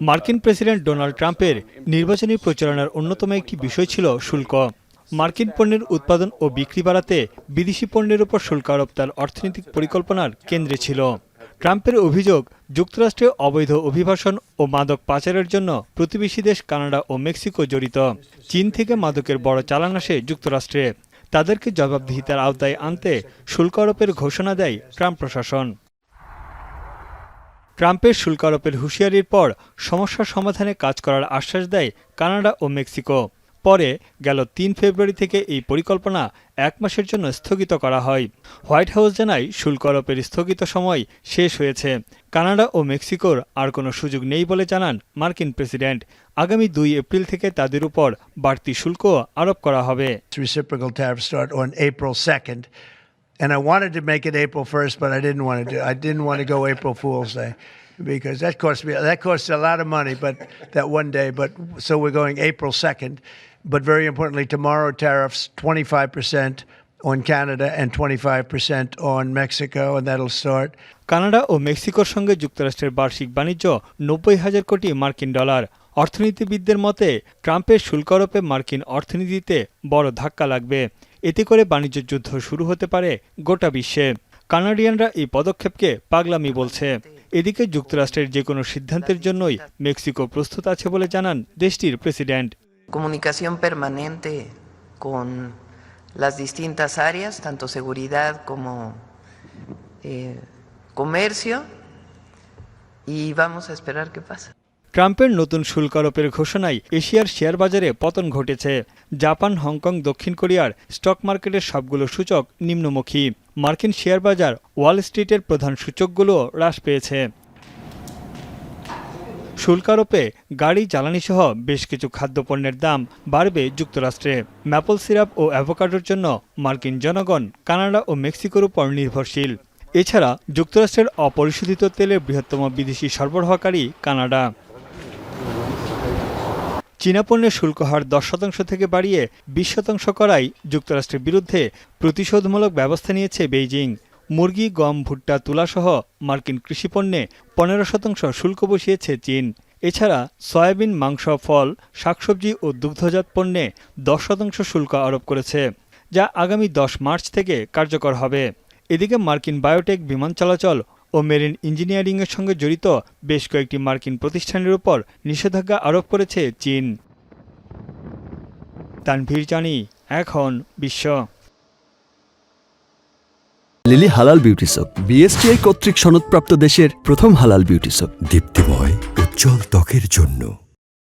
মার্কিন president Donald ট্রাম্পের নির্বাচনী প্রচারণার অন্যতম একটি বিষয় ছিল শুল্ক। মার্কিন পণ্যের উৎপাদন ও বিক্রি বাড়াতে বিদেশি পণ্যের উপর শুল্ক আরোপ তার অর্থনৈতিক পরিকল্পনার কেন্দ্রে ছিল। ট্রাম্পের অভিযোগ, যুক্তরাষ্ট্রে অবৈধ অভিবাসন ও মাদক পাচারের জন্য প্রতিবেশী দেশ কানাডা ও মেক্সিকো জড়িত। চীন থেকে মাদকের বড় চালান আসে যুক্তরাষ্ট্রে। তাদেরকে জবাবদিহিতার আওতায় আনতে শুল্ক আরোপের ঘোষণা দেয় ট্রাম্প প্রশাসন। ট্রাম্পের শুল্ক আরোপের হুঁশিয়ারির পর সমস্যা সমাধানে কাজ করার আশ্বাস দেয় কানাডা ও মেক্সিকো। পরে গেল ৩ ফেব্রুয়ারি থেকে এই পরিকল্পনা ১ মাসের জন্য স্থগিত করা হয়। হোয়াইট হাউস জানায় শুল্ক আরোপের স্থগিত সময় শেষ হয়েছে। কানাডা ও মেক্সিকোর আর কোনো সুযোগ নেই বলে জানান মার্কিন প্রেসিডেন্ট। আগামী ২ এপ্রিল থেকে তাদের উপর বাড়তি শুল্ক আরোপ করা হবে। And I wanted to make it April 1st, but I didn't want to go April Fool's Day because that costs a lot of money, but that one day. But so we're going April 2nd. But very importantly, tomorrow tariffs 25% on Canada and 25% on Mexico, and that'll start. Canada ও মেক্সিকোর সঙ্গে যুক্তরাষ্ট্রের বার্ষিক বাণিজ্য ৯০,০০০ কোটি মার্কিন dollar. অর্থনীতিবিদদের মতে ট্রাম্পের শুল্ক আরোপে মার্কিন অর্থনীতিতে বড় ধাক্কা লাগবে। এতে করে বাণিজ্য যুদ্ধ শুরু হতে পারে গোটা বিশ্বে। কানাডিয়ানরা এই পদক্ষেপকে পাগলামি বলছে। এদিকে যুক্তরাষ্ট্রের যে কোনো সিদ্ধান্তের জন্যই মেক্সিকো প্রস্তুত আছে বলে জানান দেশটির president. Comunicación permanente con las distintas áreas, tanto seguridad como comercio, y vamos a esperar qué pasa. ট্রাম্পের নতুন শুল্ক আরোপের ঘোষণায় এশিয়ার শেয়ার বাজারে পতন ঘটেছে। জাপান, হংকং, দক্ষিণ কোরিয়ার স্টক মার্কেটের সবগুলো সূচক নিম্নমুখী। মার্কিন শেয়ার বাজার, ওয়াল স্ট্রিটের প্রধান সূচকগুলো হ্রাস পেয়েছে। শুল্ক আরোপে গাড়ি, জ্বালানিসহ বেশ কিছু খাদ্যপণ্যের দাম বাড়বে যুক্তরাষ্ট্রে। ম্যাপল সিরাপ ও অ্যাভোকাডোর জন্য মার্কিন জনগণ কানাডা ও মেক্সিকোর উপর নির্ভরশীল। এছাড়া যুক্তরাষ্ট্রের অপরিশোধিত তেলের বৃহত্তম বিদেশি সরবরাহকারী কানাডা। চীনা পণ্যের শুল্ক হার ১০% থেকে বাড়িয়ে ২০% করায় যুক্তরাষ্ট্রের বিরুদ্ধে প্রতিশোধমূলক ব্যবস্থা নিয়েছে বেইজিং। মুরগি, গম, ভুট্টা, তুলাসহ মার্কিন কৃষিপণ্যে ১৫% শুল্ক বসিয়েছে চীন। এছাড়া সয়াবিন, মাংস, ফল, শাকসবজি ও দুগ্ধজাত পণ্যে ১০% শুল্ক আরোপ করেছে, যা আগামী ১০ মার্চ থেকে কার্যকর হবে। এদিকে মার্কিন বায়োটেক, বিমান চলাচল ও মেরিন ইঞ্জিনিয়ারিংয়ের সঙ্গে জড়িত বেশ কয়েকটি মার্কিন প্রতিষ্ঠানের উপর নিষেধাজ্ঞা আরোপ করেছে চীন। তানভীর জানি, এখন বিশ্ব। লিলি হালাল বিউটি সোপ, বিএসটিআই কর্তৃক সনদপ্রাপ্ত দেশের প্রথম হালাল বিউটি সোপ, দীপ্তিময় উজ্জ্বল ত্বকের জন্য।